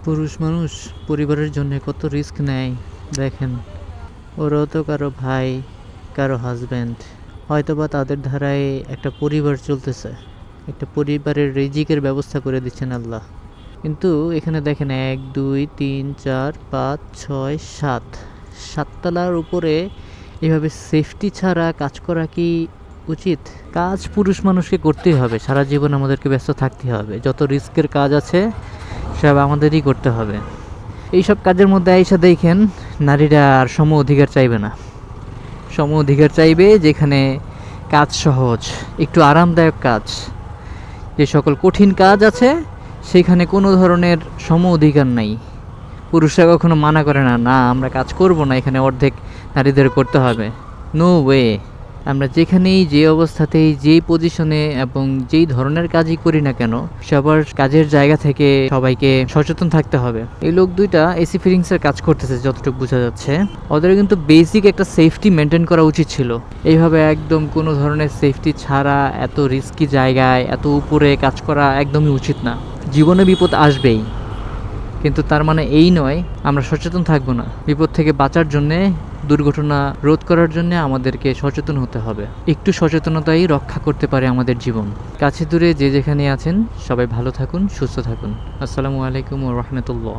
পুরুষ মানুষ পরিবারের জন্য কত রিস্ক নেয় দেখেন। ওরাও তো কারো ভাই, কারো হাজব্যান্ড, হয়তোবা তাদের ধারায় একটা পরিবার চলতেছে, একটা পরিবারের রিজিকের ব্যবস্থা করে দিচ্ছেন আল্লাহ। কিন্তু এখানে দেখেন 1 2 3 4 5 6 7 সাততলার উপরে এভাবে সেফটি ছাড়া কাজ করা কি উচিত? কাজ পুরুষ মানুষকে করতেই হবে, সারা জীবন আমাদেরকে ব্যস্ত থাকতে হবে, যত রিস্কের কাজ আছে সব আমাদেরই করতে হবে। এইসব কাজের মধ্যে আইসা দেখেন নারীরা আর সম অধিকার চাইবে না। সম অধিকার চাইবে যেখানে কাজ সহজ, একটু আরামদায়ক কাজ। যে সকল কঠিন কাজ আছে সেখানে কোনো ধরনের সম অধিকার নাই। পুরুষরা কখনো মানা করে না, না আমরা কাজ করব না, এখানে অর্ধেক নারীদের করতে হবে। No way. আমরা যেখানেই, যে অবস্থাতেই, যেই পজিশনে এবং যেই ধরনের কাজই করি না কেন, সবার কাজের জায়গা থেকে সবাইকে সচেতন থাকতে হবে। এই লোক দুইটা এসি ফিটিংসের কাজ করতেছে যতটুকু বোঝা যাচ্ছে। ওদের কিন্তু বেসিক একটা সেফটি মেনটেন করা উচিত ছিল। এইভাবে একদম কোনো ধরনের সেফটি ছাড়া এত রিস্কি জায়গায় এত উপরে কাজ করা একদমই উচিত না। জীবনে বিপদ আসবেই, কিন্তু তার মানে এই নয় আমরা সচেতন থাকবো না। বিপদ থেকে বাঁচার জন্যে, দুর্ঘটনা রোধ করার জন্য আমাদেরকে সচেতন হতে হবে। একটু সচেতনতাই রক্ষা করতে পারে আমাদের জীবন। কাছে দূরে যে যেখানে আছেন সবাই ভালো থাকুন, সুস্থ থাকুন। আসসালামু আলাইকুম ওয়া রাহমাতুল্লাহ।